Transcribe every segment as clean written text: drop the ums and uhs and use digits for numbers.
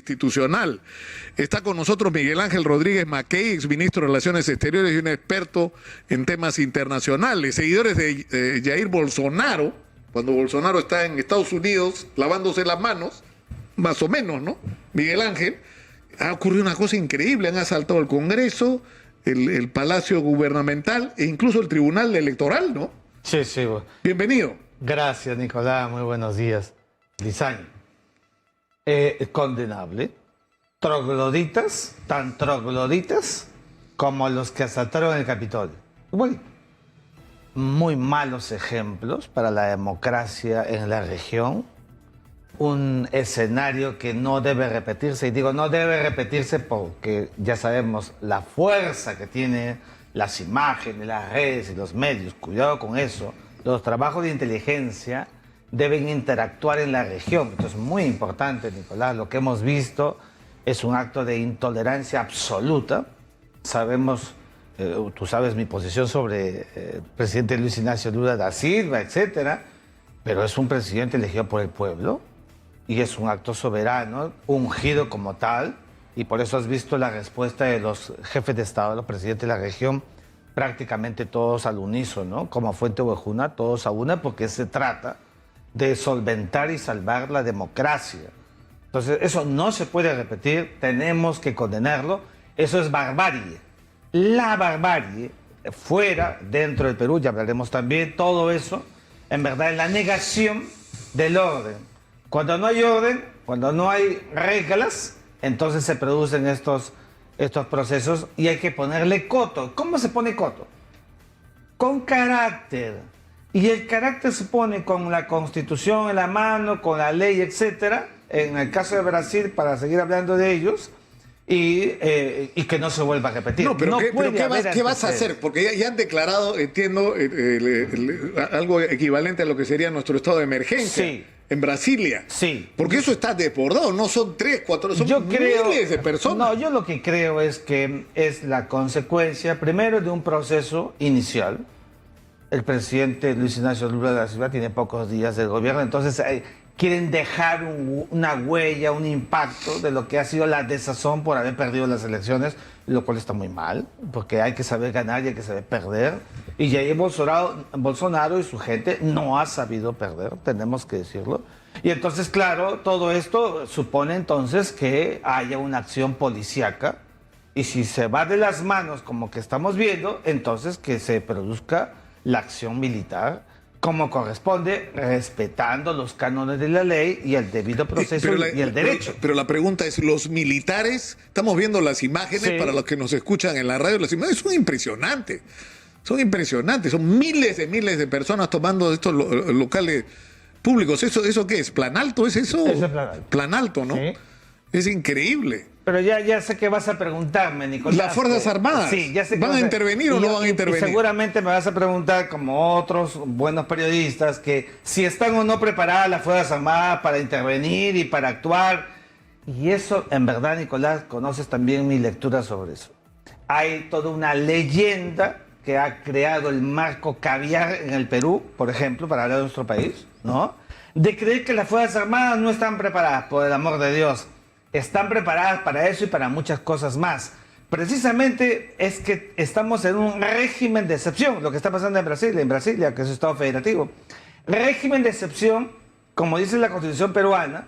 institucional. Está con nosotros Miguel Ángel Rodríguez Mackey, exministro de Relaciones Exteriores y un experto en temas internacionales. Seguidores de Jair Bolsonaro, cuando Bolsonaro está en Estados Unidos lavándose las manos, más o menos, ¿no? Miguel Ángel, ha ocurrido una cosa increíble, han asaltado el Congreso, el Palacio Gubernamental e incluso el Tribunal Electoral, ¿no? Sí, sí. Bienvenido. Gracias, Nicolás. Muy buenos días. Lizaño. Condenable. Trogloditas, tan trogloditas como los que asaltaron el Capitolio. Bueno, muy malos ejemplos para la democracia en la región. Un escenario que no debe repetirse. Y digo, no debe repetirse porque ya sabemos la fuerza que tienen las imágenes, las redes y los medios. Cuidado con eso. Los trabajos de inteligencia deben interactuar en la región. Esto es muy importante, Nicolás. Lo que hemos visto es un acto de intolerancia absoluta. Sabemos, tú sabes mi posición sobre el presidente Luis Ignacio Lula da Silva, etcétera, pero es un presidente elegido por el pueblo y es un acto soberano, ungido como tal, y por eso has visto la respuesta de los jefes de Estado, los presidentes de la región, prácticamente todos al unísono, como Fuente Ovejuna, todos a una, porque se trata de solventar y salvar la democracia. Entonces, eso no se puede repetir, tenemos que condenarlo, eso es barbarie. La barbarie, fuera, dentro del Perú, ya hablaremos también, todo eso, en verdad, es la negación del orden. Cuando no hay orden, cuando no hay reglas, entonces se producen estos procesos y hay que ponerle coto. ¿Cómo se pone coto? Con carácter. Y el carácter se pone con la Constitución en la mano, con la ley, etcétera. En el caso de Brasil, para seguir hablando de ellos, y que no se vuelva a repetir. No, pero, no ¿qué vas a hacer? Porque ya han declarado, entiendo, algo equivalente a lo que sería nuestro estado de emergencia. Sí. En Brasilia. Sí. Porque eso está desbordado, no son 3, 4, son miles de personas. No, yo lo que creo es que es la consecuencia, primero, de un proceso inicial. El presidente Luis Ignacio Lula da Silva tiene pocos días del gobierno, entonces quieren dejar una huella, un impacto de lo que ha sido la desazón por haber perdido las elecciones, lo cual está muy mal, porque hay que saber ganar y hay que saber perder. Y Jair Bolsonaro y su gente no ha sabido perder, tenemos que decirlo. Y entonces, claro, todo esto supone entonces que haya una acción policíaca. Y si se va de las manos como que estamos viendo, entonces que se produzca la acción militar como corresponde, respetando los cánones de la ley y el debido proceso y el derecho. Pero la pregunta es, los militares, estamos viendo las imágenes, sí, para los que nos escuchan en la radio, las imágenes son impresionantes. Son impresionantes, son miles de personas tomando estos locales públicos. ¿Eso qué es? ¿Plan Alto es eso? Eso es Plan Alto. Plan Alto, ¿no? Sí. Es increíble. Pero ya sé que vas a preguntarme, Nicolás. ¿Las Fuerzas Armadas? Sí, ya sé que ¿van a intervenir o no van a intervenir? Y seguramente me vas a preguntar, como otros buenos periodistas, que si están o no preparadas las Fuerzas Armadas para intervenir y para actuar. Y eso, en verdad, Nicolás, conoces también mi lectura sobre eso. Hay toda una leyenda que ha creado el marco caviar en el Perú, por ejemplo, para hablar de nuestro país, ¿no? De creer que las Fuerzas Armadas no están preparadas, por el amor de Dios. Están preparadas para eso y para muchas cosas más. Precisamente es que estamos en un régimen de excepción, lo que está pasando en Brasilia, que es un estado federativo. Régimen de excepción, como dice la Constitución peruana,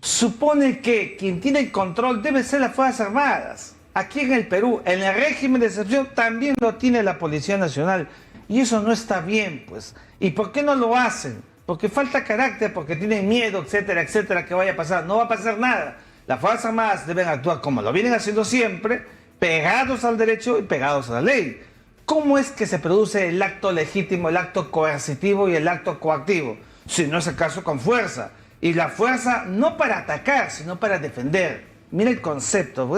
supone que quien tiene el control debe ser las Fuerzas Armadas. Aquí en el Perú, en el régimen de excepción, también lo tiene la Policía Nacional. Y eso no está bien, pues. ¿Y por qué no lo hacen? Porque falta carácter, porque tienen miedo, etcétera, etcétera, que vaya a pasar. No va a pasar nada. Las Fuerzas Armadas deben actuar como lo vienen haciendo siempre, pegados al derecho y pegados a la ley. ¿Cómo es que se produce el acto legítimo, el acto coercitivo y el acto coactivo? Si no es acaso con fuerza. Y la fuerza no para atacar, sino para defender. Mira el concepto.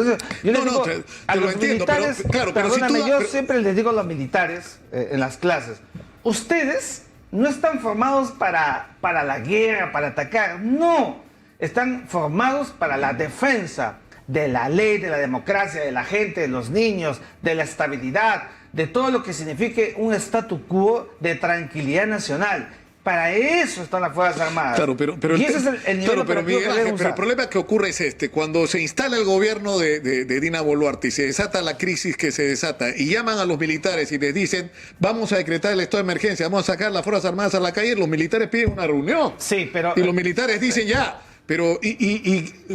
Yo les digo a los militares, perdóname, yo siempre les digo a los militares en las clases, ustedes no están formados para la guerra, para atacar, no. Están formados para la defensa de la ley, de la democracia, de la gente, de los niños, de la estabilidad, de todo lo que signifique un statu quo de tranquilidad nacional. para eso están las Fuerzas Armadas. Claro, pero y ese es el nivel pero operativo Miguel que Ángel, deben pero usar. el problema que ocurre es este: cuando se instala el gobierno de Dina Boluarte y se desata la crisis que se desata y llaman a los militares y les dicen vamos a decretar el estado de emergencia, vamos a sacar las Fuerzas Armadas a la calle, los militares piden una reunión. Sí, pero y los militares dicen ya. Pero,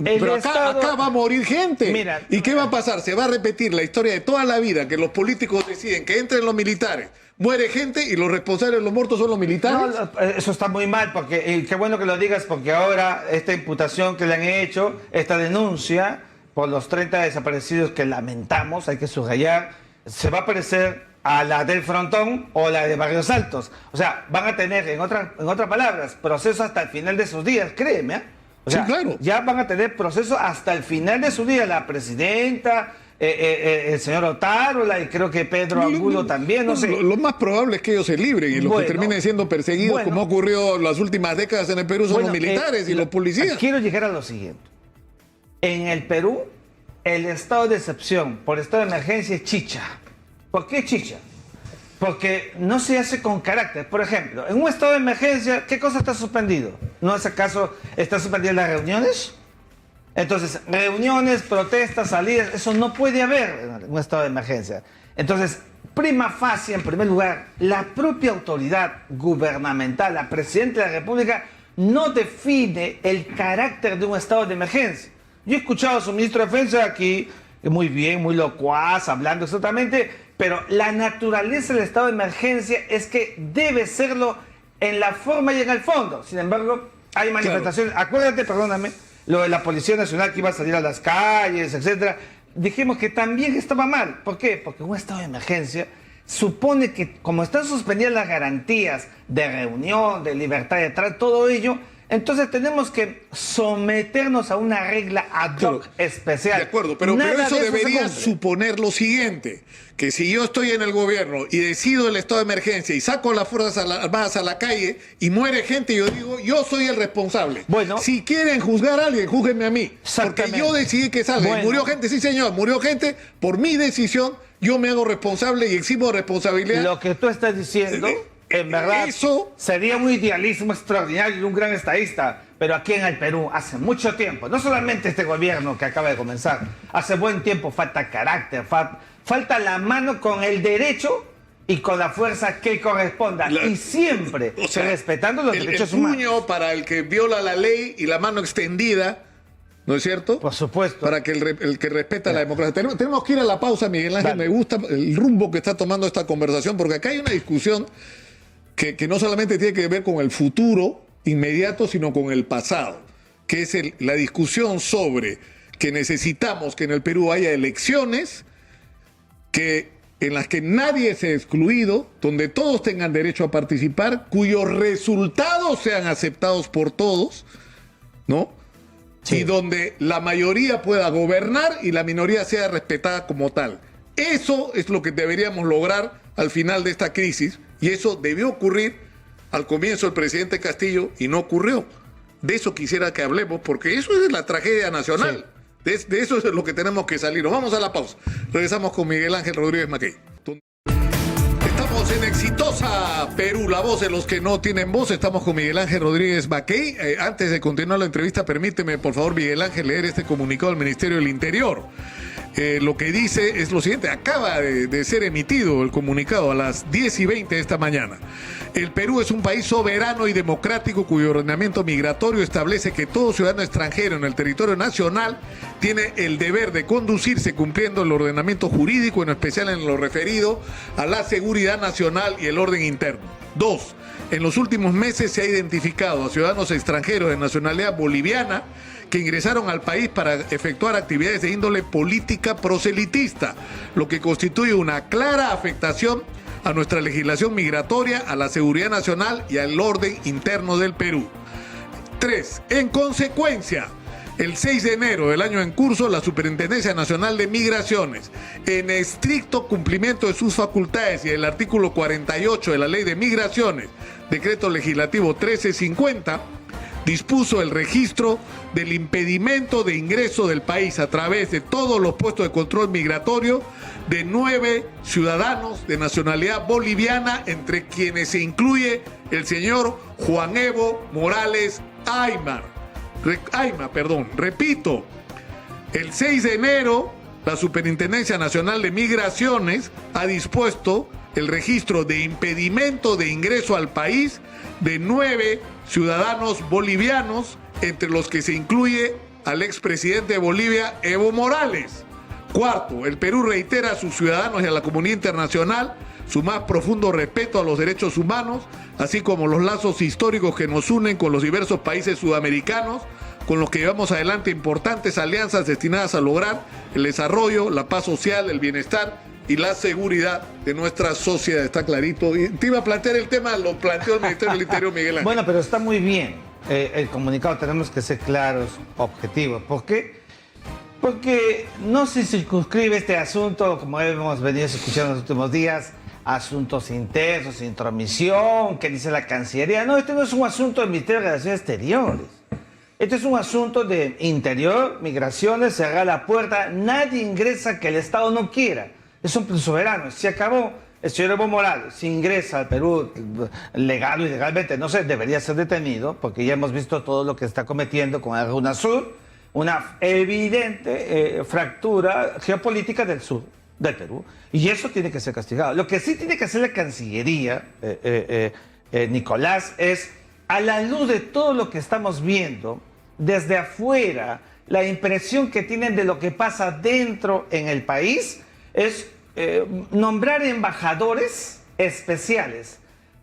pero acá va a morir gente. Mira, ¿Y qué va a pasar? Se va a repetir la historia de toda la vida, que los políticos deciden que entren los militares, muere gente y los responsables de los muertos son los militares. No, eso está muy mal, porque qué bueno que lo digas, porque ahora esta imputación que le han hecho, esta denuncia por los 30 desaparecidos que lamentamos, hay que subrayar, se va a parecer a la del Frontón o la de Barrios Altos. O sea, van a tener, en otras palabras, proceso hasta el final de sus días, créeme, ¿eh? O sea, sí, claro. Ya van a tener proceso hasta el final de su día. La presidenta, el señor Otárola y creo que Pedro Angulo también, no sé. Lo más probable es que ellos se libren y los que terminen siendo perseguidos, como ha ocurrido en las últimas décadas en el Perú, son los militares y los policías. Quiero llegar a lo siguiente. En el Perú, el estado de excepción por estado de emergencia es chicha. ¿Por qué chicha? Porque no se hace con carácter. Por ejemplo, en un estado de emergencia, ¿qué cosa está suspendido? ¿No es acaso están suspendidas las reuniones? Entonces, reuniones, protestas, salidas, eso no puede haber en un estado de emergencia. Entonces, prima facie, en primer lugar, la propia autoridad gubernamental, la Presidenta de la República, no define el carácter de un estado de emergencia. Yo he escuchado a su ministro de Defensa aquí, muy bien, muy locuaz, hablando exactamente, pero la naturaleza del estado de emergencia es que debe serlo en la forma y en el fondo. Sin embargo, hay manifestaciones. Claro. Acuérdate, perdóname, lo de la Policía Nacional que iba a salir a las calles, etcétera. Dijimos que también estaba mal. ¿Por qué? Porque un estado de emergencia supone que, como están suspendidas las garantías de reunión, de libertad de trato, todo ello, entonces tenemos que someternos a una regla ad hoc especial. De acuerdo, pero eso debería suponer lo siguiente: que si yo estoy en el gobierno y decido el estado de emergencia y saco las Fuerzas Armadas a la calle y muere gente, yo digo, yo soy el responsable. Bueno, si quieren juzgar a alguien, júzguenme a mí. Porque yo decidí que salga. Bueno. Murió gente, sí señor, murió gente por mi decisión. Yo me hago responsable y eximo responsabilidad. Lo que tú estás diciendo, en verdad, eso sería un idealismo extraordinario y un gran estadista. Pero aquí en el Perú, hace mucho tiempo, no solamente este gobierno que acaba de comenzar, hace buen tiempo falta carácter, falta la mano con el derecho y con la fuerza que corresponda. Y siempre, respetando los derechos humanos. El puño para el que viola la ley y la mano extendida, ¿no es cierto? Por supuesto. Para que el que respeta la democracia. Tenemos que ir a la pausa, Miguel Ángel. Dale. Me gusta el rumbo que está tomando esta conversación, porque acá hay una discusión que no solamente tiene que ver con el futuro inmediato, sino con el pasado, que es la discusión sobre que necesitamos que en el Perú haya elecciones en las que nadie sea excluido, donde todos tengan derecho a participar, cuyos resultados sean aceptados por todos, ¿no? Sí. Y donde la mayoría pueda gobernar y la minoría sea respetada como tal. Eso es lo que deberíamos lograr al final de esta crisis, y eso debió ocurrir al comienzo del presidente Castillo y no ocurrió. De eso quisiera que hablemos, porque eso es la tragedia nacional. Sí. De eso es lo que tenemos que salir. Nos vamos a la pausa. Regresamos con Miguel Ángel Rodríguez Mackey. Estamos en Exitosa Perú, la voz de los que no tienen voz. Estamos con Miguel Ángel Rodríguez Mackey. Antes de continuar la entrevista, permíteme, por favor, Miguel Ángel, leer este comunicado del Ministerio del Interior. Lo que dice es lo siguiente: acaba de ser emitido el comunicado a las 10:20 de esta mañana. El Perú es un país soberano y democrático cuyo ordenamiento migratorio establece que todo ciudadano extranjero en el territorio nacional tiene el deber de conducirse cumpliendo el ordenamiento jurídico, en especial en lo referido a la seguridad nacional y el orden interno. 2. En los últimos meses se ha identificado a ciudadanos extranjeros de nacionalidad boliviana que ingresaron al país para efectuar actividades de índole política proselitista, lo que constituye una clara afectación a nuestra legislación migratoria, a la seguridad nacional y al orden interno del Perú. 3. En consecuencia, el 6 de enero del año en curso, la Superintendencia Nacional de Migraciones, en estricto cumplimiento de sus facultades y el artículo 48 de la Ley de Migraciones, Decreto Legislativo 1350, dispuso el registro del impedimento de ingreso del país a través de todos los puestos de control migratorio de 9 ciudadanos de nacionalidad boliviana, entre quienes se incluye el señor Juan Evo Morales Ayma. Repito, el 6 de enero la Superintendencia Nacional de Migraciones ha dispuesto el registro de impedimento de ingreso al país de 9 ciudadanos bolivianos, entre los que se incluye al expresidente de Bolivia, Evo Morales. Cuarto, el Perú reitera a sus ciudadanos y a la comunidad internacional su más profundo respeto a los derechos humanos, así como los lazos históricos que nos unen con los diversos países sudamericanos, con los que llevamos adelante importantes alianzas destinadas a lograr el desarrollo, la paz social, el bienestar y la seguridad de nuestra sociedad. Está clarito. Y te iba a plantear el tema, lo planteó el Ministerio del Interior, Miguel Ángel. Bueno, pero está muy bien el comunicado. Tenemos que ser claros, objetivos. ¿Por qué? Porque no se circunscribe este asunto, como hemos venido escuchando en los últimos días, asuntos internos, intromisión, que dice la Cancillería. No, este no es un asunto del Ministerio de Relaciones Exteriores. Este es un asunto de interior, migraciones, cerrar la puerta. Nadie ingresa que el Estado no quiera. Es un plan soberano. Se acabó. El señor Evo Morales, si ingresa al Perú legal o ilegalmente, no sé, debería ser detenido, porque ya hemos visto todo lo que está cometiendo con el UNASUR, una evidente fractura geopolítica del sur del Perú. Y eso tiene que ser castigado. Lo que sí tiene que hacer la Cancillería, Nicolás, es, a la luz de todo lo que estamos viendo, desde afuera, la impresión que tienen de lo que pasa dentro en el país es nombrar embajadores especiales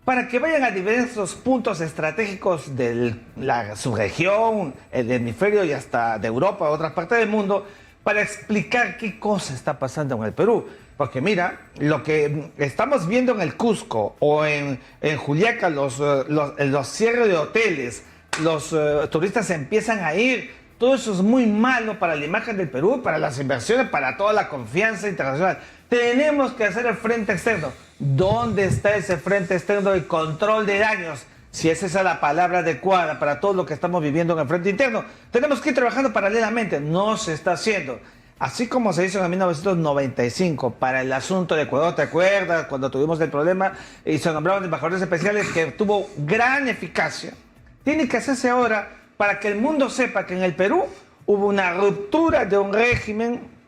para que vayan a diversos puntos estratégicos de la subregión, el hemisferio y hasta de Europa o otras partes del mundo, para explicar qué cosa está pasando en el Perú. Porque mira, lo que estamos viendo en el Cusco o en Juliaca, los cierres de hoteles, los turistas empiezan a ir. Todo eso es muy malo para la imagen del Perú, para las inversiones, para toda la confianza internacional. Tenemos que hacer el frente externo. ¿Dónde está ese frente externo de control de daños? Si esa es la palabra adecuada para todo lo que estamos viviendo en el frente interno. Tenemos que ir trabajando paralelamente. No se está haciendo. Así como se hizo en 1995 para el asunto de Ecuador, ¿te acuerdas? Cuando tuvimos el problema y se nombraron embajadores especiales, que tuvo gran eficacia. Tiene que hacerse ahora para que el mundo sepa que en el Perú hubo una ruptura de un régimen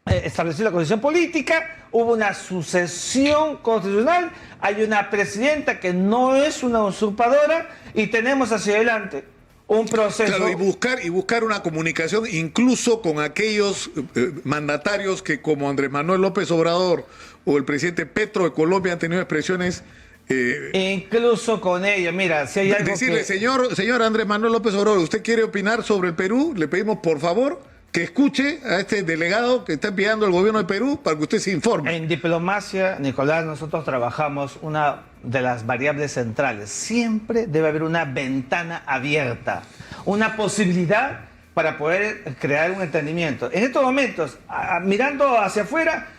establecido la constitución política, hubo una sucesión constitucional, hay una presidenta que no es una usurpadora y tenemos hacia adelante un proceso. Claro, y buscar una comunicación incluso con aquellos mandatarios que, como Andrés Manuel López Obrador o el presidente Petro de Colombia, han tenido expresiones. Incluso con ellos, mira, si hay algo decirle, señor Andrés Manuel López Obrador, ¿usted quiere opinar sobre el Perú? Le pedimos, por favor, que escuche a este delegado que está enviando al gobierno de Perú para que usted se informe. En diplomacia, Nicolás, nosotros trabajamos una de las variables centrales. Siempre debe haber una ventana abierta, una posibilidad para poder crear un entendimiento. En estos momentos, mirando hacia afuera,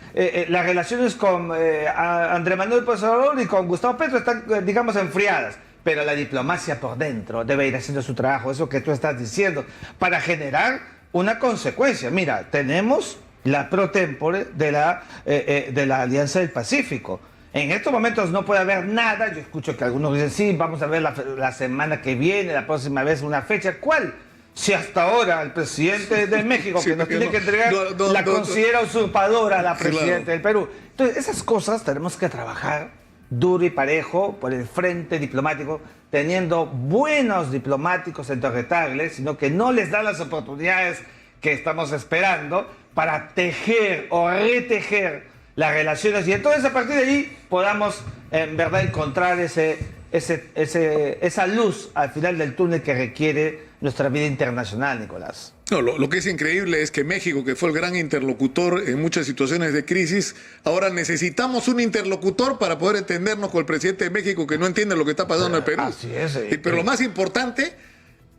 las relaciones con Andrés Manuel López Obrador y con Gustavo Petro están, digamos, enfriadas. Pero la diplomacia por dentro debe ir haciendo su trabajo, eso que tú estás diciendo, para generar una consecuencia. Mira, tenemos la pro tempore de la Alianza del Pacífico. En estos momentos no puede haber nada. Yo escucho que algunos dicen, sí, vamos a ver la semana que viene, la próxima vez una fecha. ¿Cuál? Si hasta ahora el presidente de México, que nos tiene que entregar, la considera usurpadora a la presidenta del Perú. Entonces, esas cosas tenemos que trabajar duro y parejo por el frente diplomático, teniendo buenos diplomáticos interretables, sino que no les dan las oportunidades que estamos esperando para tejer o retejer las relaciones, y entonces a partir de ahí podamos en verdad encontrar esa luz al final del túnel que requiere nuestra vida internacional, Nicolás. No, lo que es increíble es que México, que fue el gran interlocutor en muchas situaciones de crisis, ahora necesitamos un interlocutor para poder entendernos con el presidente de México, que no entiende lo que está pasando en el Perú. Así es. Pero lo más importante,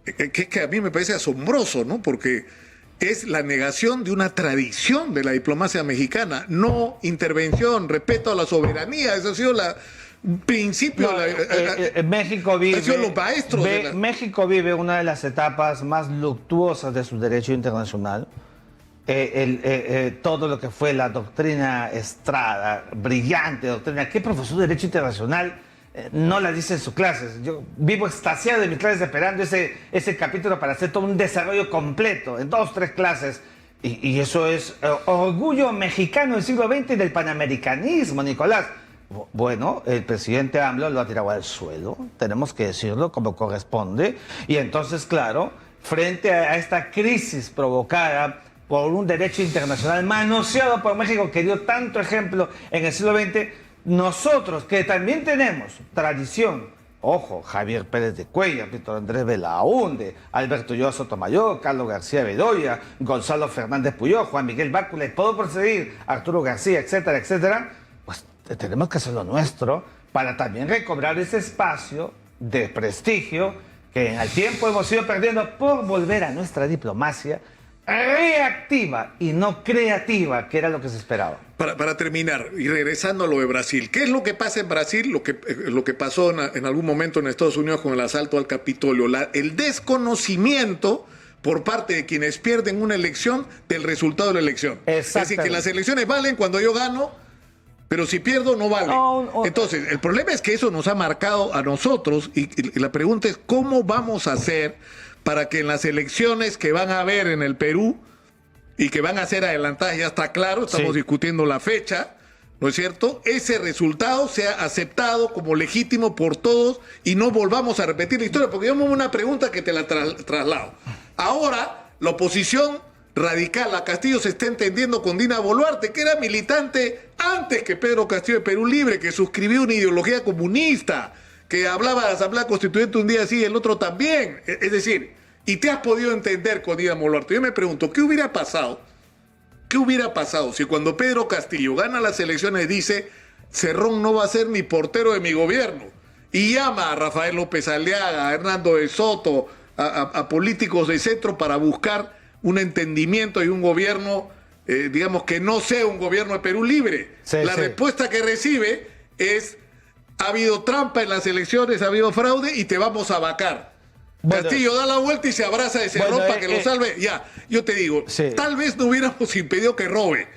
que a mí me parece asombroso, ¿no? Porque es la negación de una tradición de la diplomacia mexicana, no intervención, respeto a la soberanía. Esa ha sido principio. México vive, han sido los maestros México vive una de las etapas más luctuosas de su derecho internacional. Todo lo que fue la doctrina Estrada, brillante doctrina. ¿Qué profesor de Derecho Internacional no la dice en sus clases? Yo vivo extasiado de mis clases esperando ese capítulo para hacer todo un desarrollo completo, en 2 o 3 clases. Y eso es orgullo mexicano del siglo XX y del panamericanismo, Nicolás. Bueno, el presidente AMLO lo ha tirado al suelo, tenemos que decirlo como corresponde. Y entonces, claro, frente a esta crisis provocada por un derecho internacional manoseado por México, que dio tanto ejemplo en el siglo XX, nosotros que también tenemos tradición, ojo, Javier Pérez de Cuellar, Víctor Andrés Belaúnde, Alberto Ulloa Sotomayor, Carlos García Bedoya, Gonzalo Fernández Puyol, Juan Miguel Bácula, y puedo proseguir, Arturo García, etcétera, etcétera, pues tenemos que hacer lo nuestro para también recobrar ese espacio de prestigio que en el tiempo hemos ido perdiendo por volver a nuestra diplomacia reactiva y no creativa, que era lo que se esperaba. Para terminar, y regresando a lo de Brasil, ¿qué es lo que pasa en Brasil? Lo que pasó en algún momento en Estados Unidos con el asalto al Capitolio, el desconocimiento por parte de quienes pierden una elección del resultado de la elección. Es decir, que las elecciones valen cuando yo gano, pero si pierdo no vale. Entonces, el problema es que eso nos ha marcado a nosotros y la pregunta es ¿cómo vamos a hacer para que en las elecciones que van a haber en el Perú y que van a ser adelantadas, ya está claro, estamos discutiendo la fecha, ¿no es cierto?, ese resultado sea aceptado como legítimo por todos y no volvamos a repetir la historia? Porque yo me hago una pregunta que te la traslado. Ahora, la oposición radical a Castillo se está entendiendo con Dina Boluarte, que era militante antes que Pedro Castillo de Perú Libre, que suscribió una ideología comunista, que hablaba de la Asamblea Constituyente un día sí y el otro también. Es decir, y te has podido entender con Dina Boluarte. Yo me pregunto, ¿qué hubiera pasado? ¿Qué hubiera pasado si cuando Pedro Castillo gana las elecciones dice Cerrón no va a ser ni portero de mi gobierno? Y llama a Rafael López Aliaga, a Hernando de Soto, a políticos de centro para buscar un entendimiento y un gobierno, digamos, que no sea un gobierno de Perú Libre. La respuesta que recibe es: ha habido trampa en las elecciones, ha habido fraude y te vamos a vacar. Bueno, Castillo da la vuelta y se abraza de Cerrón para que lo salve. Ya, yo te digo, tal vez no hubiéramos impedido que robe,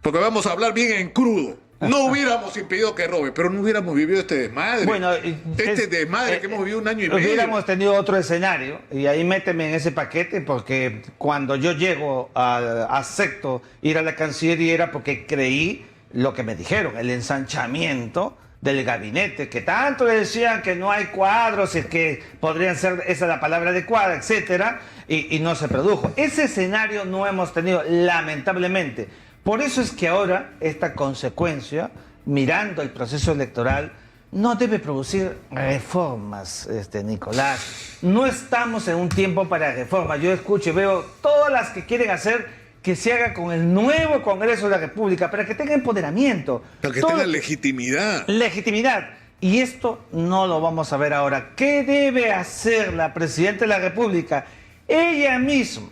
porque vamos a hablar bien en crudo. No hubiéramos impedido que robe, pero no hubiéramos vivido este desmadre. Bueno, desmadre que hemos vivido 1 año y medio. Hubiéramos tenido otro escenario, y ahí méteme en ese paquete, porque cuando yo llego acepto ir a la Cancillería era porque creí lo que me dijeron, el ensanchamiento del gabinete, que tanto le decían que no hay cuadros, y que podrían ser, esa es la palabra adecuada, etcétera, y no se produjo. Ese escenario no hemos tenido, lamentablemente. Por eso es que ahora esta consecuencia, mirando el proceso electoral, no debe producir reformas, Nicolás. No estamos en un tiempo para reformas. Yo escucho y veo todas las que quieren hacer que se haga con el nuevo Congreso de la República, para que tenga empoderamiento. Para que tenga legitimidad. Legitimidad. Y esto no lo vamos a ver ahora. ¿Qué debe hacer la Presidenta de la República? Ella misma,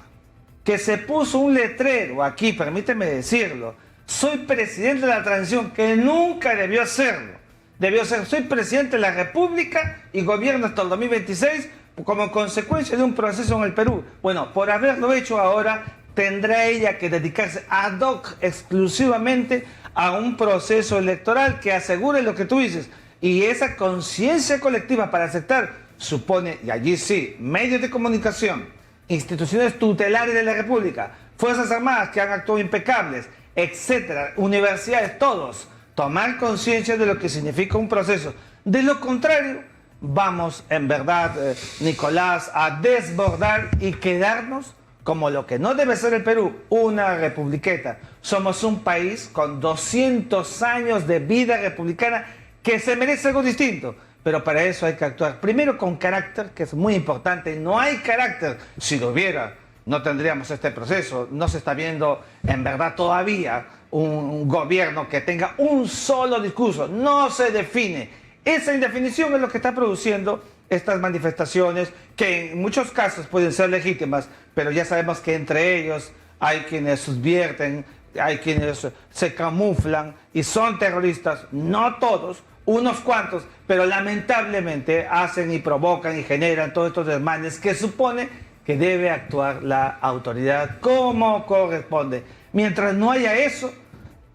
que se puso un letrero aquí, permíteme decirlo: soy presidente de la transición, que nunca debió hacerlo. Debió ser: soy presidente de la República y gobierno hasta el 2026 como consecuencia de un proceso en el Perú. Bueno, por haberlo hecho ahora, tendrá ella que dedicarse ad hoc exclusivamente a un proceso electoral que asegure lo que tú dices. Y esa conciencia colectiva para aceptar supone, y allí sí, medios de comunicación, instituciones tutelares de la República, Fuerzas Armadas que han actuado impecables, etcétera, universidades, todos, tomar conciencia de lo que significa un proceso. De lo contrario, vamos en verdad, Nicolás, a desbordar y quedarnos como lo que no debe ser el Perú, una republiqueta. Somos un país con 200 años de vida republicana que se merece algo distinto. Pero para eso hay que actuar primero con carácter, que es muy importante. No hay carácter. Si lo hubiera, no tendríamos este proceso. No se está viendo en verdad todavía un gobierno que tenga un solo discurso. No se define. Esa indefinición es lo que está produciendo estas manifestaciones, que en muchos casos pueden ser legítimas, pero ya sabemos que entre ellos hay quienes subvierten hay quienes se camuflan y son terroristas, no todos, unos cuantos, pero lamentablemente hacen y provocan y generan todos estos desmanes que supone que debe actuar la autoridad como corresponde. Mientras no haya eso,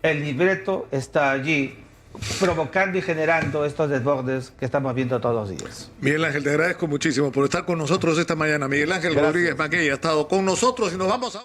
el libreto está allí provocando y generando estos desbordes que estamos viendo todos los días. Miguel Ángel, te agradezco muchísimo por estar con nosotros esta mañana. Miguel Ángel Gracias. Rodríguez Mackey ha estado con nosotros y nos vamos a...